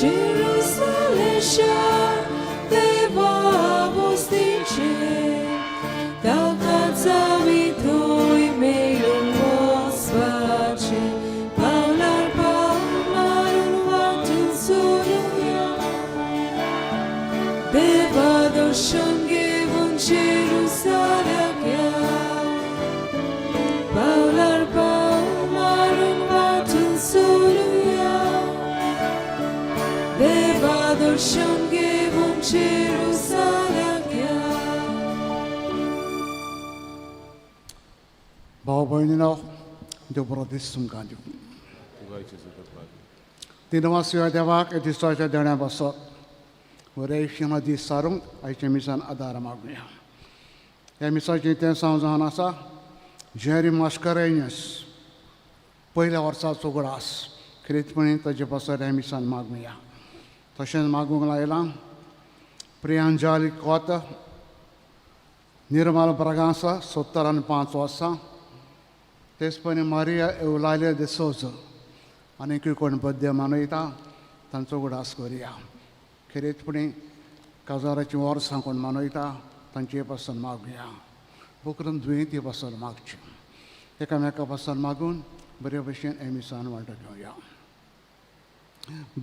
Jerusalem देवा वस्तीचे ताकाचावी थोय मेळून वचपाचे पावलार पावल मारून वाटेन सोडूया देवा दर्शन घेवन जेरुसालेम या पावलार पावल मारून वाटेन सोडूया देवा दर्शन घेवन जेरुसालेम या भाव भयणीनो देव बरो दीस तुमकां दिवं दिनवासिया देवाक हे दिसाच्या देण्या बसत बरेचशें दीस सारूंक आयच्या मिसान आदार मागुया ह्या मिसाचें तें जावन आसा जेरी मास्करेन्यस पयल्या वर्साचो उगडास खरीतपणी ताचे बसत ह्या मिसान मागुया तशेंच मागूंक लायलां प्रियांजाली कोत निर्मल ब्रागांसा 75 वर्सां तेचपणी मारिया एवलालिया de Souza आनीकूय कोण बर्थडे मनयता तांचो उगडास करुया खरीतपणी काजाराचीं वर्सां कोण मनयता तांचे पासून मागुया बकरून दुयेंती पासून मागची एकामेका पासून मागून बरे भशेन हे मिसान वांटो घेवया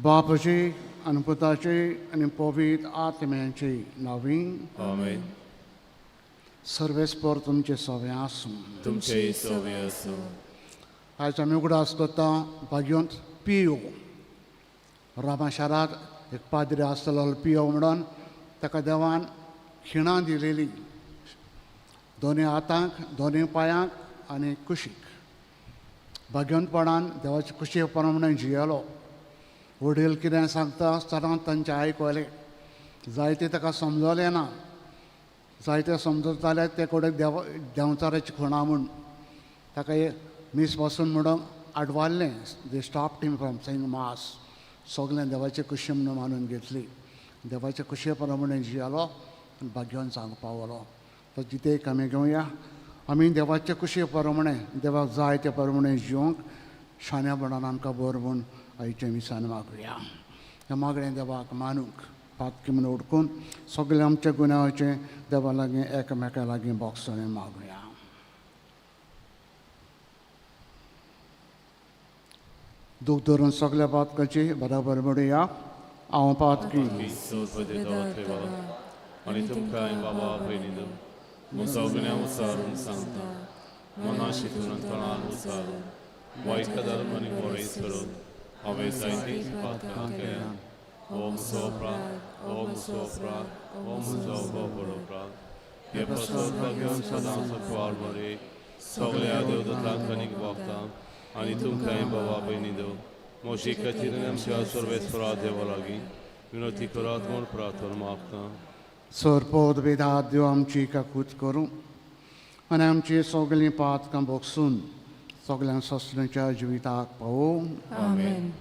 बापाची आनी पुताची आनी पवित्र आत्म्याची नांवीं आमेन. सर्वेस्पर तुमचे सवे आसूं तुमचे सवे आसूं. आयज आमी उगडास करता भाग्यवंत पियो रामा शारांत एक पाद्री आसतलो पियो म्हणून ताका देवान खिणां दिलेली दोनी हातांक दोनी पांयांक आनी कुशीक भाग्यवंतपणान देवाचे कुशे प्रमाणे जियेलो वडील कितें सांगता आसतना तांचें आयकलें जायतें ताका समजलें ना जायते समजत जाल्यार ते कडेन देंवचाराची खणां म्हूण ताका मीस पासून म्हणून आडवाल्लें they stop team from Seng मास सगळें देवाचे कुशी म्हणून मानून घेतली देवाचे कुशे प्रमाणे जियेलो आनी भाग्यवान जावंक पावलो तो जितेक आमी घेवया आमी देवाचे कुशे प्रमाणे देवाक जाय ते प्रमाणे जिवंक शाण्यापणान आमकां बरोवन आयच्या मिसान मागुया हें मागणें देवाक मानूंक पातकी म्हूण उडकून सगळें आमच्या गुन्यांवाचें देवा लागीं एकामेका लागीं बोगसोळें मागुया दूख धरून सगळ्या पातकाची बराबर म्हणुया हांव पातकी आनी तुमकां बाबा भयणीनो सगळ्या उसारून सांगता मना शिकून तळान उसारून वायट धर्म आनी बरें करून हांवें जायतीं पातकां केल्यां ओम सोप्रात ओम सोप्रात ओम जोबो बरोप्रात हे पसत घेवन सदांच सुखवार बरे सगळ्या देवदूतांक आनीक भोगता आनी तुमकां बाबा भयणीनो मोशी खातीर आमच्या सर्वेस्परा देवा लागीं विनोती करात म्हूण प्रार्थना मागता सरपोद वेदात देव आमची काकूत करूं आनी आमची सगळीं पातकां बोगसून सगळ्यांक ससणेच्या जिविताक पावूं आमेन.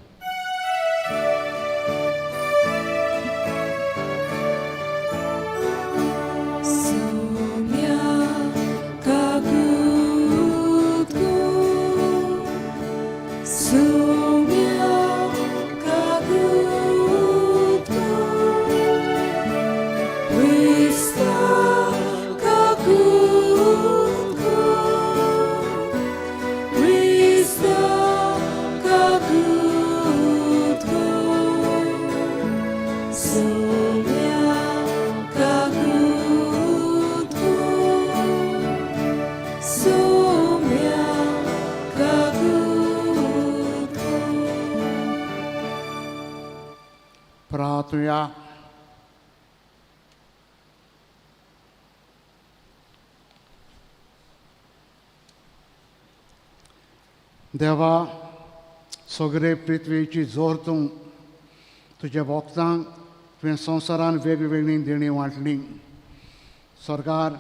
प्रार्थुया देवा सगळे पृथ्वीची जोर तूं तुज्या भक्तांक तुवें संवसारान वेगवेगळी देणी वांटली सरकार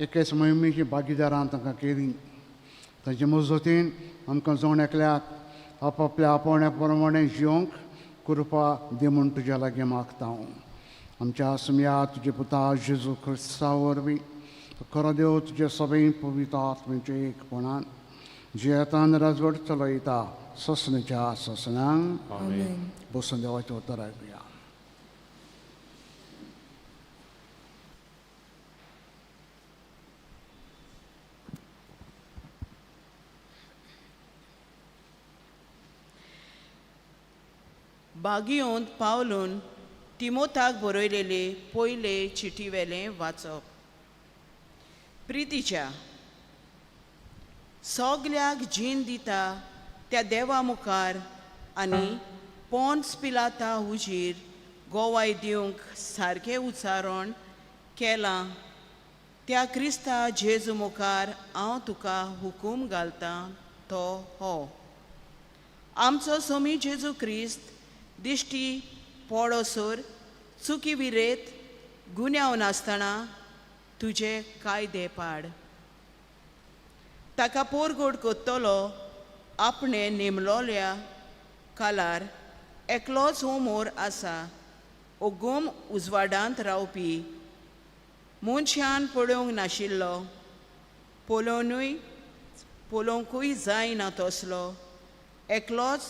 एकेच मोहिमेची भागीदारां तांकां केली ताचे मजतीन आमकां जण एकल्याक आपापल्या आपोवण्या प्रमाणे जिवंक कृपा दी म्हूण तुज्या लागीं मागता हांव आमच्या आसम्या तुजे पुता जेजू क्रिस्ता वरवीं खरो देव तुजे सगळे पवित्र आत्मेचे एकपणान जी येतान राजवट चलयता ससनेच्या ससनांक आमेन. बसून देवाचें उतर आयकुया. बागियोंत पावलून तिमोथाक बरयलेले पयले चिटी वेलें वाचप. प्रितीच्या सगल्याक जीण दिता त्या देवा मुखार आनी पोन्स पिलाता हुजीर गोवाय दिवंक सारकें उच्चारण केलां त्या क्रिस्ता जेजू मुखार हांव तुका हुकूम घालतां तो हो. आमचो सोमी जेजू क्रिस्त दिश्टी पडोसोर चुकी विरेत गुन्यांव नासतना तुजे कायदे पाड. ताका पोरगोड कोत्तलो आपणे नेमलोल्या कालार एकलोच उमोर आसा ओगूम उजवाडांत रावपी मनशान पळोवंक नाशिल्लो पळोवंकूय जायना तसलो एकलोच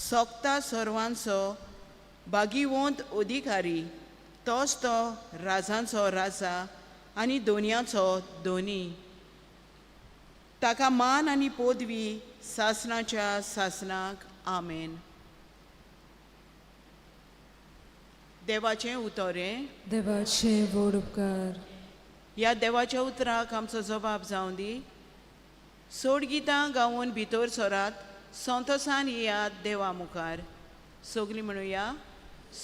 सोगता सर्वांचो बागिवंत अधिकारी तोच तो राजांचो राजा आनी दोनयाचो दोनी. ताका मान आनी पदवी सासणाच्या सासणाक आमेन. देवाचें उतोरें. देवाचे व्हड उपकार. ह्या देवाच्या उतराक आमचो जबाब जावं दी. सोड गितां गावून भितर सोरात संतोसान येयात देवा मुखार. सगळीं म्हणुया.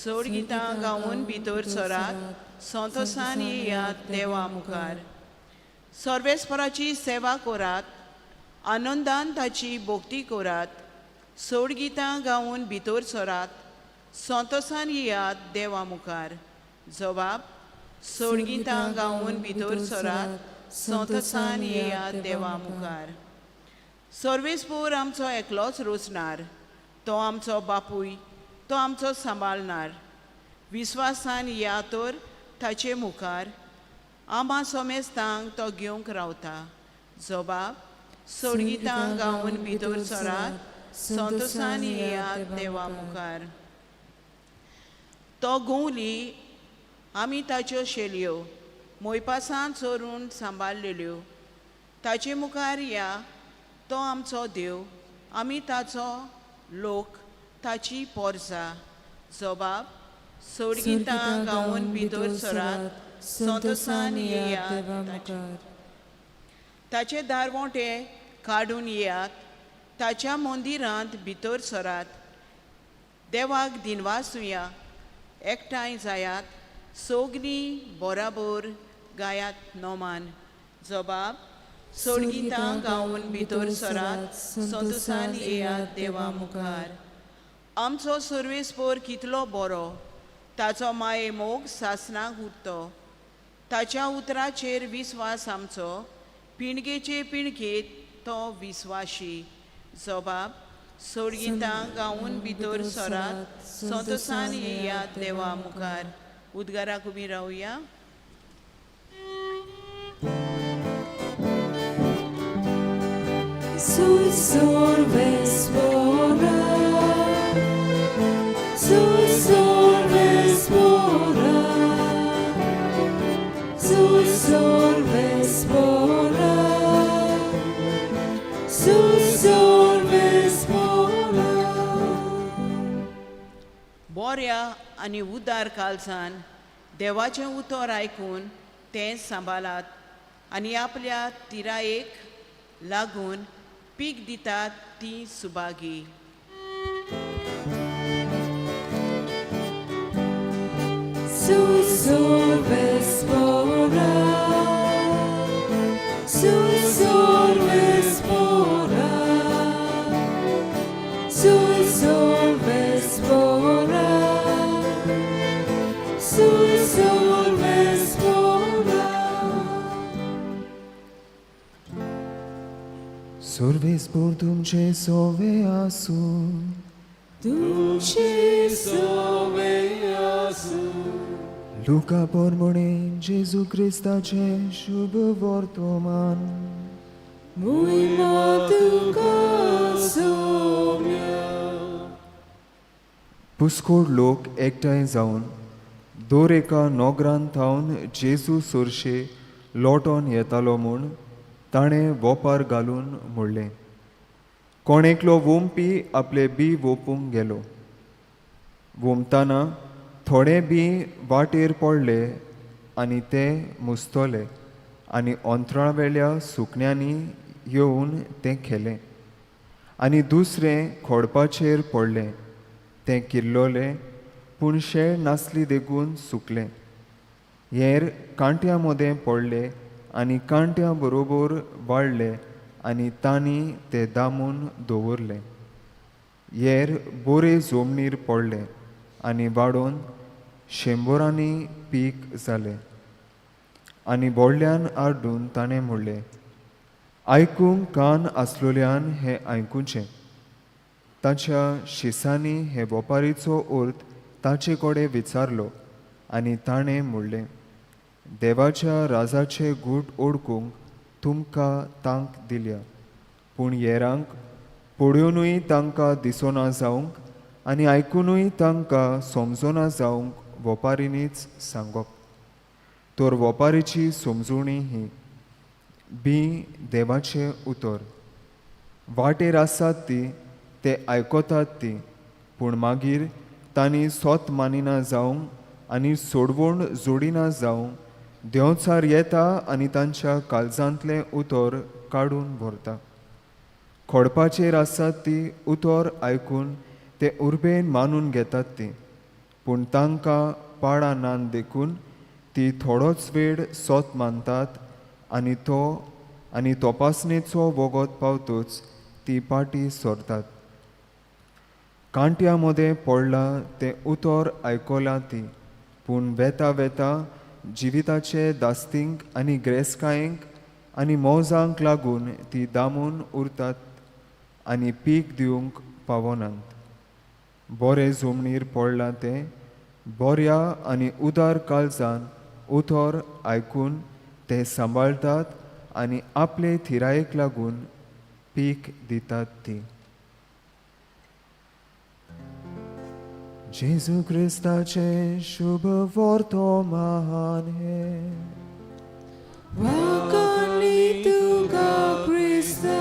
सोड गितां गावून भितर सोरात संतोसान येयात देवा मुखार. सर्वेस्पराची सेवा करात आनंदान ताची भोक्ती करात. सोड गितां गावून भितर सोरात संतोसान येयात देवा मुखार. जबाब. सोड गितां गावून भितर सोरात संतोसान येयात देवा मुखार. सर्वेस्पर आमचो एकलोच रोचणार. तो आमचो बापूय तो आमचो सांबाळणार. विस्वासान या तर ताचे मुखार आमा सोमेस्तांक तो घेवंक रावता. जबाब. सोड गितां गावून भितर सोरात संतोसान येयात देवा मुखार. तो गुंवली आमी ताच्यो शेलयो मोयपासान चोरून सांबाळलेल्यो. ताचे मुखार या तो आमचो देव आमी ताचो लोक ताची पोरसां. जबाब. सोड गितां गावून भितर सोरात संतोसान येयात देवा मुखार. ताचे दारवोटे काडून येयात ताच्या मंदिरांत भितर सोरात. देवाक दिनवासुया एकठांय जायात सोगलीं बराबर गायात नोमान. जबाब. सोड गितां गावून भितर सोरात संतोसान येयात देवा मुखार. आमचो सर्वेस्पर कितलो बरो ताचो माये मोग सासणाक उरतो. ताच्या उतराचेर विस्वास आमचो पिणगेचे पिणगेत तो विस्वाशी. जबाब. सोड गितां गावून भितर सोरात संतोसान येयात देवा मुखार. उद्गाराक उबी रावया. Sus sorvespora, sus sorvespora, sus sorvespora, sus sorvespora. बोऱ्या आनी उदार काळजान देवाचें उतर आयकून तें सांबाळात आनी आपल्या तिरायेक लागून पीक दितात ती Subhagi. Sus sorvespora, sus sorvespora, sus sorvespora, sus sorvespora. Sorvespor तुमचे सोवे आसूं. तुमचे सोवे आसूं. लुका पोरमोणे जेजू क्रिस्ताचे शुभ वर्तमान. मुइमा तुका सोम्या. पुस्कोड लोक एकठांय जावन दर एका नोगरांत थावन जेजू सोरशे लोटोन येतालो म्हूण ताणें वोपार घालून म्हणलें. कोण एकलो वोंपी आपले बी वोपूंक गेलो. वोमतना थोडे बी वाटेर पडले आनी ते मुस्तले आनी अंतराळ वेल्या सुकण्यांनी येवन तें खेलें. आनी दुसरें खोडपाचेर पडलें. तें किल्लोलें पूण शेळ नासली देखून सुकलें. हेर कांट्यां मदें पडले आनी कांट्यां बरोबर वाडले आनी तांणी ते दामून दवरले. हेर बरे जमनीर पडले आनी वाडोवन 100 पीक जालें. आनी व्हडल्यान आड्डून ताणें म्हणलें, आयकूंक कान आसलोल्यान हें आयकुचें. ताच्या शिसांनी हे वेपारीचो अर्थ ताचे कडेन विचारलो आनी ताणें म्हणलें, देवाच्या राजाचे गूट ओळखूंक तुमकां तांक दिल्या, पूण हेरांक पळोवनूय तांकां दिसना जावंक आनी आयकुनूय तांकां समजना जावंक वेपारीनीच सांगप. तर वेपारीची समजुणी ही बी देवाचें उतर. वाटेर आसात ती ते आयकतात ती, पूण मागीर तांणी सोत मानिना जावंक आनी सोडवण जोडिना जावंक देंवचार येता आनी तांच्या काळजांतलें उतर काडून व्हरता. खोडपाचेर आसात ती उतर आयकून ते उर्बेन मानून घेतात ती, पूण तांकां पाडा नान देखून ती थोडोच वेळ सोत मानतात आनी तपासणेचो वगत पावतूच ती पाटी सोरतात. कांट्या मदें पडलां तें उतर आयकलां ती, पूण वेता वेता जिविताचे दास्तींक आनी ग्रेसकायेंक आनी मोजांक लागून ती दामून उरतात आनी पीक दिवंक पावनात. बरे जमनीर पडलां तें बऱ्या आनी उदार काळजान उतर आयकून ते सांबाळटात आनी आपले थिरायेक लागून पीक दितात ती. जेजू क्रिस्ताचे शुभ वर्तमान हे वाकानी तुका क्रिस्ता.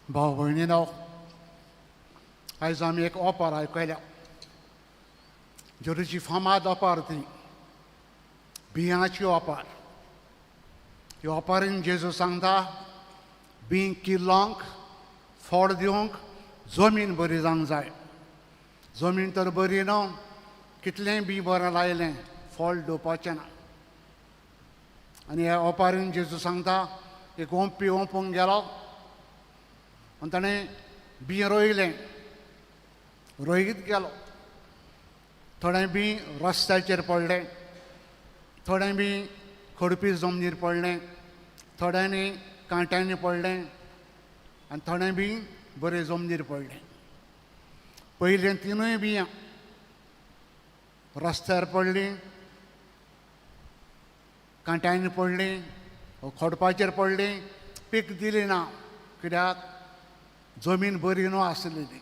भाव भयणीनो, आयज आमी एक ओपार आयकल्या. जेरूची फामाद ओपार ती बियांची ओपार. ह्या ओपारीन जेजू सांगता, बिंग किल्लोंक फोड दिवंक जमीन बरी जावंक जाय. जमीन तर बरी न्हू, कितलेंय बी बरें लायलें फळ दिवपाचें ना. आनी ह्या ओपारीन जेजू सांगता, एक ओंपी ओंपूंक गेलो आनी ताणें बी रोयलें. रोयत गेलो. थोडें बी रस्त्याचेर पडलें, थोडें बी खडपी जमनीर पडलें, थोड्यांनी कांट्यांनी पडलें आनी थोडें बी बरे जमनीर पडलें. पयलीं तिनूय बियां रस्त्यार पडलीं, कांट्यांनी पडलीं, खडपाचेर पडलीं, पीक दिली ना. कित्याक जमीन बरी न्हू आसली ती.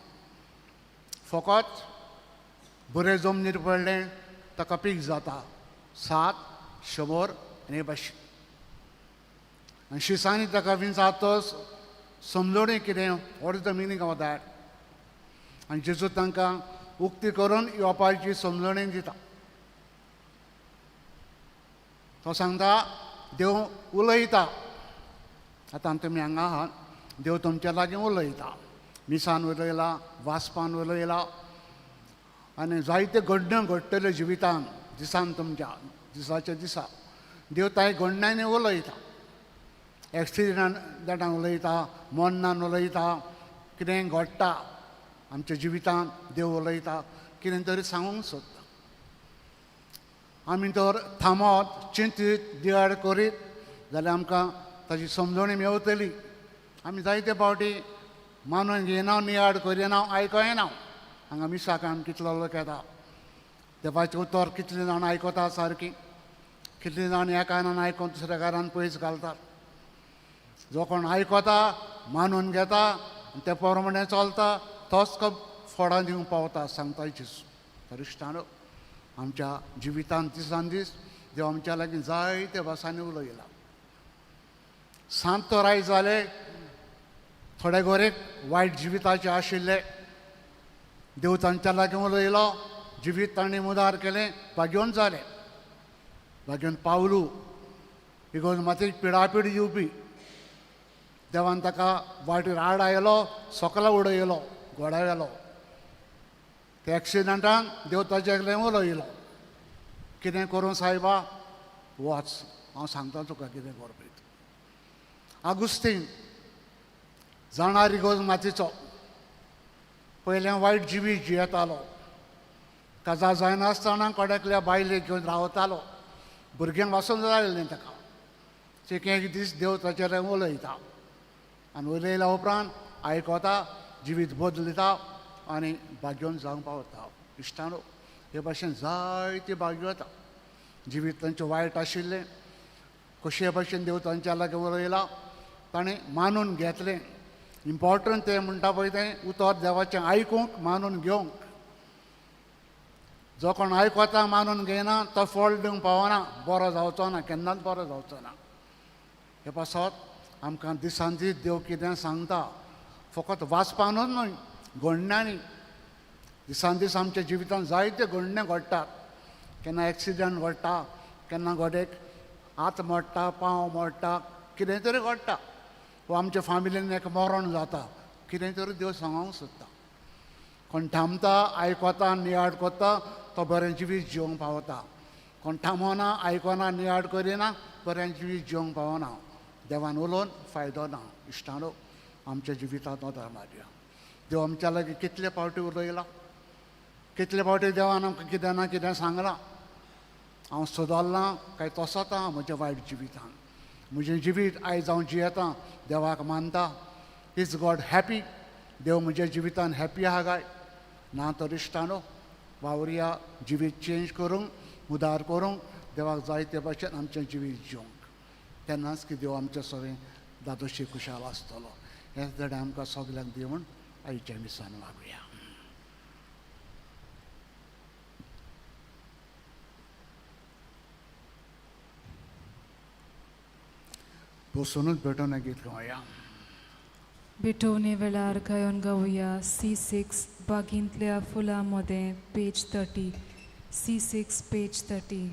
फकत बरे जमनीर पडलें ताका पीक जाता 7, 100 आनी भाशेन. आनी शिसांनी ताका विचारतोच समजोणी कितें, what is the meaning of that. आनी जेजू तांकां उक्ती करून येवपाची समजणी दिता. तो सांगता, देव उलयता. आतां तुमी हांगा आहात, देव तुमच्या लागीं उलयता. मिसान उलयला, वाचपान उलयला आनी जायते घडण्यो घडटल्यो जिवितान दिसान तुमच्या दिसाच्या दिसा. देव ताय घडण्यांनी उलयता. एक्सिडेंटान उलयता, मरणान उलयता, कितेंय घडटा आमच्या जिवितांत देव उलयता कितें तरी सांगूंक सोदता. आमी तर थांबत चिंतीत दिवाड करीत जाल्यार आमकां ताची समजणी मेवतली. आमी जायते फावटी मानून घेयना, नियाड करिना, आयकयना. हांगा मिसाक आमी कितलो लोक येता, देवाचें उतर कितलीं जाणां आयकता सारकीं, कितलीं जाण एका कानान आयकून दुसऱ्या कानान पयस घालतात. जो कोण आयकता, मानून घेता, ते प्रमाणें चलता, तोच फळां दिवंक पावता सांगता जेजू. तर इश्टानो, आमच्या जिवितांत दिसान दीस देव आमच्या लागीं जायते भासांनी उलयला. सांत तर आयज जाले, थोडे गोरेक वायट जिविताचे आशिल्ले, देव तांच्या लागीं उलयलो, जिवीत तांणी मुदार केलें, भाग्योन जालें. भाग्योन पावलू इगोज मातीक पिडापीड येवपी देवान ताका वाटेर आड आयलो, सकला उडयलो, घोड्या गेलो. त्या एक्सिडंटान देव ताचे कडेन उलयलो, कितें करूं सायबा, वच, हांव सांगता तुका कितें करपी. आगुस्तीन जाणार इगोज मातीचो पयलें वायट जिवीत जियेतालो. काजार जायनासतना कोड्याकल्या बायलेक घेवन रावतालो. भुरग्यांक वाचून जालें न्ही ताका. एक एक दीस देव ताचेर उलयता आनी उलयल्या उपरांत आयकता, जिवीत बदलता आनी भाग्योन जावंक पावता. इश्टानो, हे भाशेन जायती भाग्यो येता. जिवीत तांचें वायट आशिल्लें, कशे भाशेन देव तांच्या लागीं उलयला, ताणें मानून घेतलें. इम्पॉर्टंट तें म्हणटा पळय तें उतर देवाचें आयकूंक, मानून घेवंक. जो कोण आयकता, मानून घेयना, तो फळ दिवंक पावना, बरो जावचो ना, केन्नाच बरो जावचो ना. हे पासत आमकां दिसान दीस देव कितें सांगता, फकत वाचपानूच न्हय, घडण्यांनी. दिसान दीस आमच्या जिवितांत जायते घडणे घडटात. केन्ना एक्सिडंट घडटा, केन्ना गोडेक हात मोडटा, पांव मोडटा, कितें तरी घडटा. वा आमच्या फॅमिलीन एक मरण जाता, कितें तरी देव सांगूंक सोदता. कोण थांबता, आयकता, नियाड करता, तो बरें जिवीत जिवंक पावता. कोण थांबना, आयकना, नियाड करिना, बरें जिवीत जिवंक पावना. देवान उलोवन फायदो ना. इश्टानो, आमच्या जिवितांत धर्म दिया. देव आमच्या लागीं कितले फावटी उलयला, कितले फावटी देवान आमकां कितें ना कितें सांगलां. हांव सुदारलां काय तसोच आहा म्हज्या वायट जिवितांत. म्हजें जिवीत आयज हांव जियेतां, देवाक मानता. Is God happy? देव म्हज्या जिवितांत हॅपी आहा काय? ना तर इश्टानो, वावरया जिवीत चेंज करूंक, मुदार करूंक, देवाक जायते भाशेन आमचें जिवीत जिवंक. तेन्नाच की देव आमचे सगळें दादोशी खुशाल आसतलो. हेच धडे आमकां सगल्यांक दिवून आयच्या मिसान मागुया. बसूनच भेटून गीत गावया. भेटवणे वेळार गायन गावया C6 बागींतल्या फुलांमध्ये पेज 30. C6 page 30.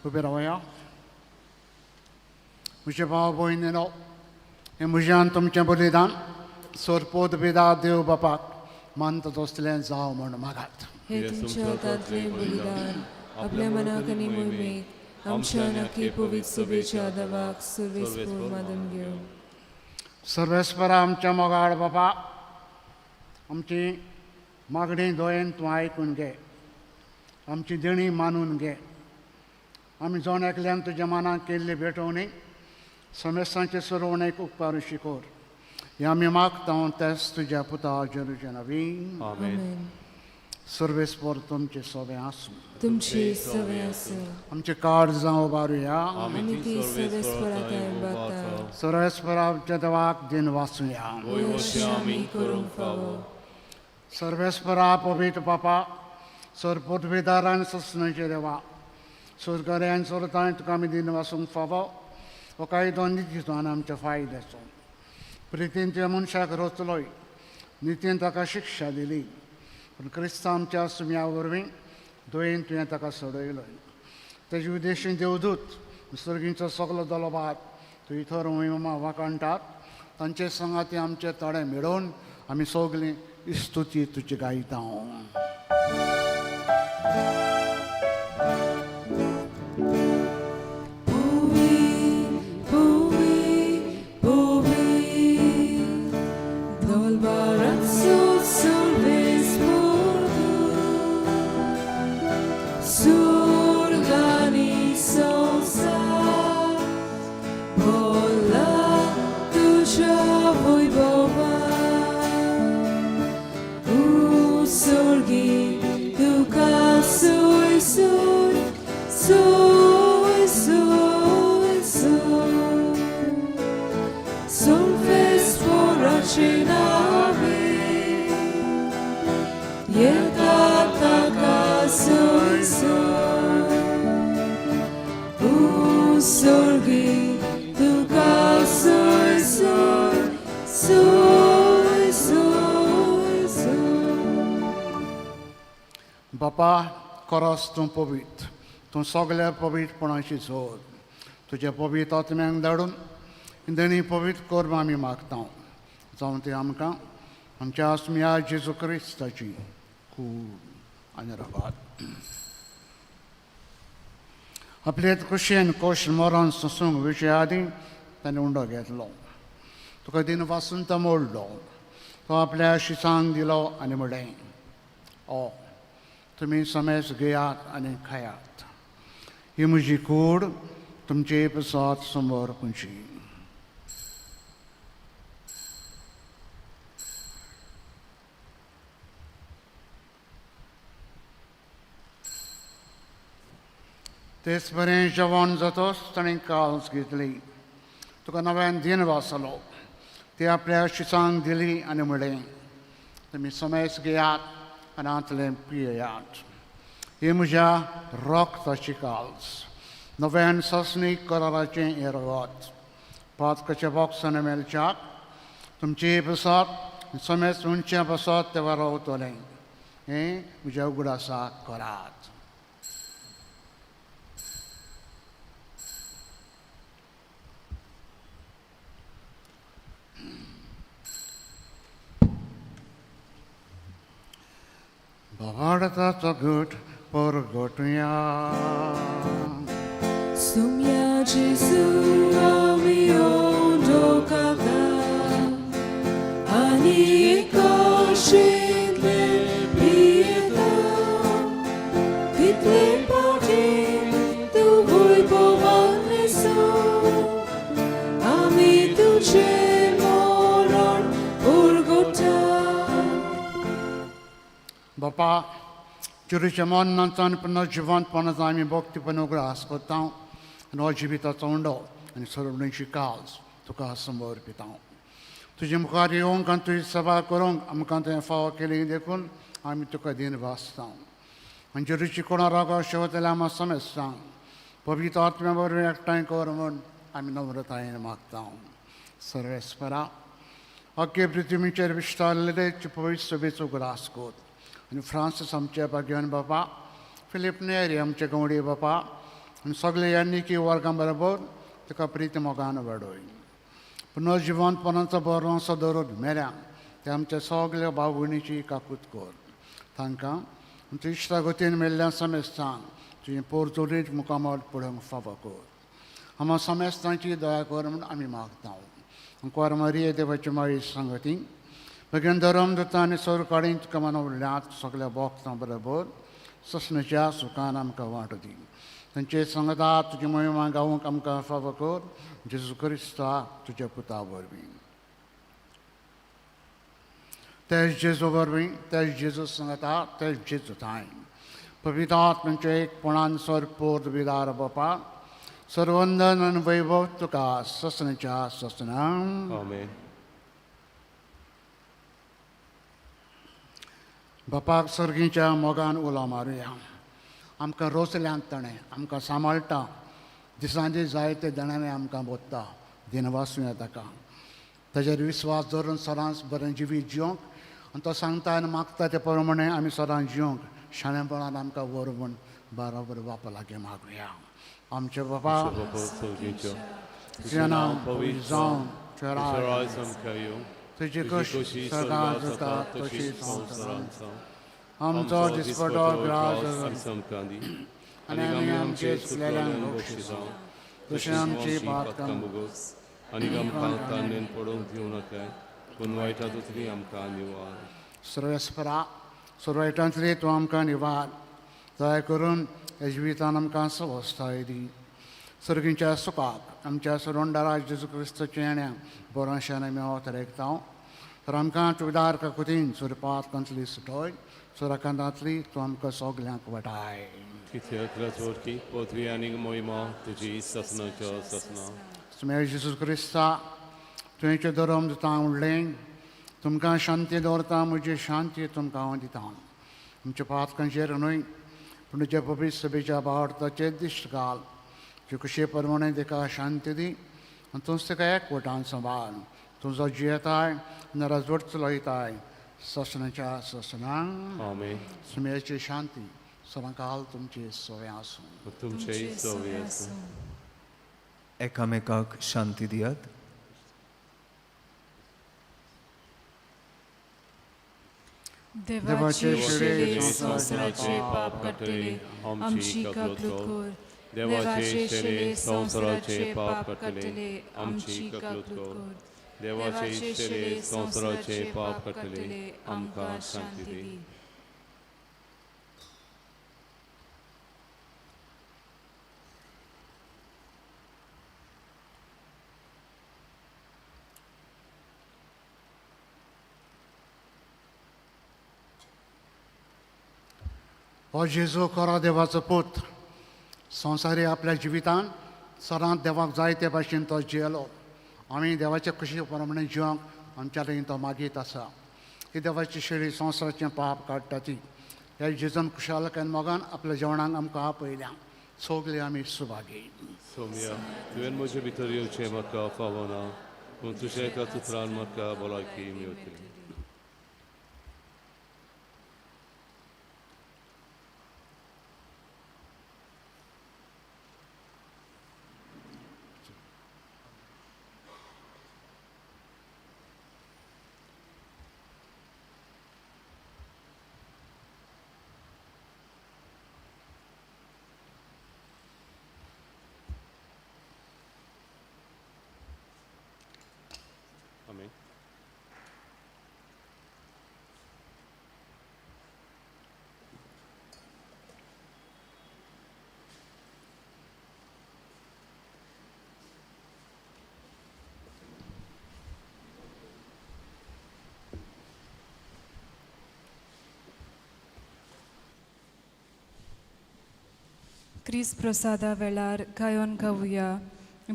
उबे रावया. म्हजे भाव भयणीनो, हें म्हजें आनी तुमचें बलिदान सोरपोत पिता देव बापाक मानता तसलें जावं म्हण मागात. हे तुमच्या हातांतले बलिदान आपल्या मनाक आनी मोहिमेक आमच्या नक्की पवित्र सभेच्या देवाक सर्वेस्पूर मानून घेवं. सर्वेस्परा आमच्या मोगाड बापा, आमची मागणी दोयेन तूं आयकून घे, आमची देणी मानून घे. आमी जावन एकल्यान तुज्या मनाक केल्ली भेटोवणी समेस्तांचे सुरवणेक उपकार शिकोर. हे आमी मागता तेच तुज्या पुता जेरूच्या नवीन. आमेन. सर्वेस्पर तुमचे सवे आसूं. तुमची सवय आसूं. आमचे कार्ड जावं बारुया. आमी ती सर्वेस्पराताय बागता. सर्वेस्पराच्या देवाक दिन वाचुया. अशें आमी करूंक फावो. सर्वेस्परा पवित्र बापा, सर पदवीदारान ससनाचे देवा, सुरगऱ्यान सुरताय तुका आमी दिन वाचूंक फावो. हो कायदो नितीचो आनी आमच्या फायद्याचो. प्रितीन त्या मनशाक रचलोय, नितीन ताका शिक्षा दिली, पूण क्रिस्तांव आमच्या सुम्या वरवीं दोयेन तुवें ताका सोडयलोय. तेजे उद्देशीन देवदूत सर्गींचो सगलो दलोबार तूं इतर महिमा वाकाणटात. तांचे संगाती आमचे तडे मेळोवन आमी सगलीं इस्तुती तुजी गायता. बापा, खरोच तूं पवित्र, तूं सगल्या पवित्रपणाची जोड. तुज्या पवित्र आत्म्यांक धाडून देणी पवित्र कर आमी मागता. जावं ती आमकां आमच्या आत्म्या जेजू क्रिस्ताची खूब आनी रगात. आपले कुशेन कोश मोरान सोसूंक विशय आदी ताणें उंडो घेतलो. तुका दिन वाचून तो मोडलो. तो आपल्या शिसांक दिलो आनी म्हळें, ओ तुमी समेस घेयात आनी खायात. ही म्हजी कूड तुमचे प्रसाद समोर पुंची. तेच बरें जेवण जातोच ताणें काल्स घेतली. तुका नव्यान दिन वाचलो. ती आपल्या शिसांक दिली आनी म्हळें, तुमी समेस घेयात आनी आंतलें पियेयात. ही म्हज्या रोगताची काल्स, नव्यान ससनीक कराराचें हें रगत. पातकाच्या बॉक्सान मेलच्याक तुमचे बसत समेस उंचे बसत तेव्हा रावतलें. हें म्हज्या उगडासाक करात. Bavartato gut porgotuja. Sumia Gesù mio dokada, ani koshile pieta, kitle poti tu voi povanesu, ami tu moron urgota. Bapa, Ciurucia monnantan până jivant până zami bokti până gras cotão, no jivita tondo, ani sorubnin chicals, tu ca samor pitão. Tu jim carion cantu sava corong, am cantu em fao aquele decun, ami tu ca din vastão. An Ciuruci cona raga shotela ma samestão. Pavita atma bor ektain kormon, ami novratayn maktão. Sarvespara, akke prithvi chervishtalde chupovis sobesu gras cot. आणि Francis आमचे भाग्यवान बापा, Philip नेरी आमचे गवडी बापा आणि सगळे यांनी की वर्गां बरोबर तुका प्रीती मोगान वाडोय. पुनर्जिवंतपणाचो बरोसो दररोज मेऱ्यां ते आमच्या सगळ्या भाव भयणीची काकूत कर. तांकां आमच्या इश्टा गतीन मेल्ल्या समेस्तांक तुवें पोरचोरीत मुखामोल पळोवंक फावो कर. आम्हा समेस्तांची दया कर म्हूण आमी मागता. कोर मारिये देवाची माळी सांगती Begin धर्मदूतांनी सोर काडीन तुका मनवल्ल्यात सगळ्या भक्तां बरोबर ससण्याच्या सुखान आमकां वाट दी. तांचे संगता तुजी महिमा गावूंक आमकां फावो कर. जेजू क्रिस्ता तुज्या पुता वरवीं. तेच जेजू वरवीं, तेच जेजू संगता, तेच जेजू थाय पवित्र आत्म्याचे एकपणान सरपोद विदार बापा सर्वंदन आनी वैभव तुका ससण्याच्या ससनां. आमेन. बापाक सर्गीच्या मोगान उलो मारुया. आमकां रोसल्यांत ताणें आमकां सांबाळटा. दिसांनी जायते जाणांनी आमकां बोत्ता. दिनवासूया ताका. ताजेर विस्वास दवरून सदांच बरें जिवीत जिवंक आनी तो सांगता आनी मागता ते प्रमाणे आमी सदांच जिवंक शाणेपणान आमकां वरवून बरोबर बापा लागीं मागुया. आमचे बापा तुजें नांव पवित्र जावन राय आमकां येवं. तुजी कशी सदां जाता तशी संवसारांत आमचो दिसपटो ग्रास आमकां दी आनी आमी आमचे चुकलेल्यांक बक्षिसा तशें आमची पातकां बोगोस आनी आमकां ताणेन पडोवंक दिवं नाकाय पूण वायटांतली आमकां निवार. सर्वेस्परा सुरवायटांतली तूं आमकां निवार. दया करून ह्या जिवितान आमकां स्वस्थाय दी. सर्गीच्या सुखाक आमच्या सुरवंडारा जेजू क्रिस्ताच्या येण्याक बरोवशान आमी अवतरेकता. तर आमकां तुवेदार काकुतीन सुरपातकांतली सुटोय. सुराकांतांतली तूं आमकां सगल्यांक वटाय. कित्याक चोरकी पोथवी आनी मोहिमा तुजी ससनाच्या ससना. स्मेर जेजू क्रिस्ता तुवेंचे धर्म दिता उरलें. तुमकां शांती दवरता म्हजी शांती तुमकां हांव दिता. आमच्या पातकांचेर न्हय पूण तुज्या पवित्र सभेच्या बावडताचे दिश्ट घाल. तुजे कुशे प्रमाणे ताका शांती दी आनी तूंच ताका एकवटान सांबाळ. तुजो जियेताय नराजवट चलयताय ससनाच्या ससनां. आमेन. स्मेरची शांती सदांकाल तुमची सोय आसूं. तुमचेय सवय आसूं. एकामेकाक शांती दियात. देवाचे शिळे संसाराचे पाप काडटले आमची काकूट कर. देवाचे शिळे संसाराचे पाप काडटले आमची काकूट कर. देवाचे शिळे संसाराचे पाप काडटले आमकां शांती दी. हो जेजू खरो देवाचो पूत संवसारी आपल्या जिवितान सदांच देवाक जाय ते भाशेन तो जियेलो. आमी देवाच्या खुशी प्रमाणे जिवंक आमच्या लागीं तो मागीत आसा. ही देवाची शेळी संवसाराचें पाप काडटा ती. ह्या जेजून खुशालकायेन मोगान आपल्या जेवणाक आमकां आपयल्या. सगळीं आमी सुभागी. सोम्या तुवें म्हजे भितर येवचें म्हाका फावो ना पूण तुज्या एका उतरान म्हाका भलायकी मेळटली. Amen. क्रिस प्रसादा वेळार गायन गावुया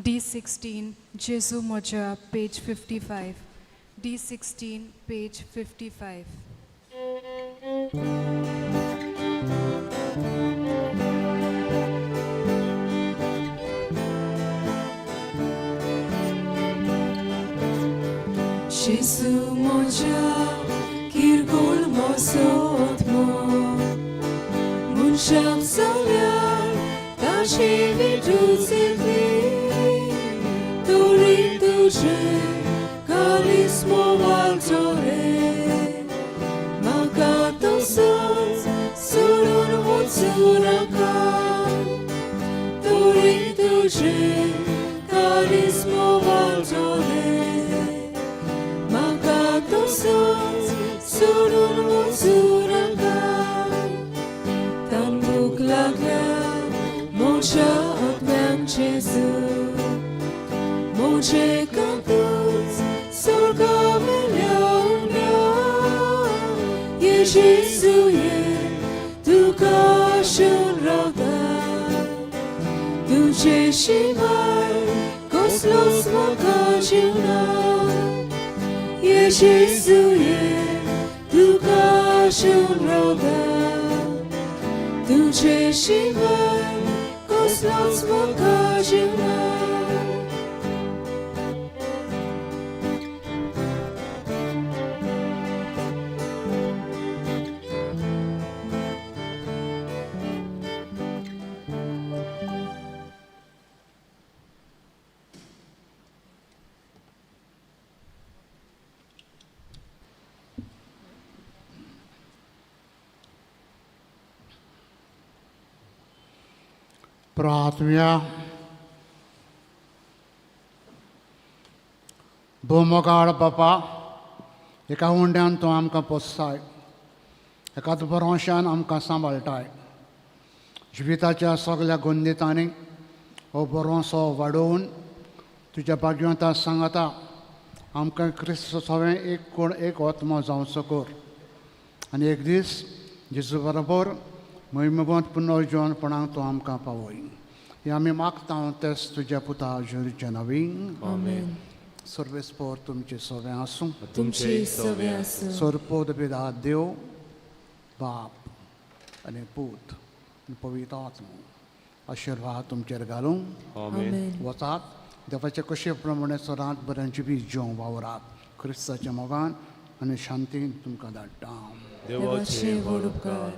D16 जेजू म्हज्या पेज 55. D16 page 55. जेजू म्हज्या किरकोळ मोसोत्मो मनशाक सगळ्यांक ताचे विडुजितली तुरी तुजे कालिस्मो वालचोरे म्हाका तसोच सोडून वचूं नाका तुरी तुजे कालिस्मो वालचोरे म्हाका तसोच Jezu, moje cantus, sorgaveliaunia, e Jezu e tu cașul rauda, tu ce și mai, coslos măcaciuna, e Jezu e tu cașul rauda, tu ce și mai, coslos măcaciuna. प्रार्थना भूमकाळ बापा एका हुंड्यान तूं आमकां पोसताय एकाच बरोवशान आमकां सांबाळटाय जिविताच्या सगळ्या गुंदितांनी हो बरोसो वाडोवन तुज्या भाग्यवंता सांगता आमकां क्रिस्त सवें एक कोण एक आत्मा जावचो कर आनी एक दीस जेजू बरोबर महिमेवंत पुनर्जीवनपणाक तूं आमकां पावय हे आमी मागता तेच तुज्या पुता जेजूच्या नांवान Amen. सर्वेस्पोर तुमचे सवें आसूं तुमची सवे आसूं. सर्पोद पिता देव बाप आनी पूत आनी पवित्र आत्मा आशिर्वाद तुमचेर घालूं Amen. वचात देवाचे कशे प्रमाणे सदांच बऱ्यान जिवीत जिवंक वावरात क्रिस्ताच्या मोगान आनी शांतीन तुमकां धाडटा देवाचे व्हड उपकार.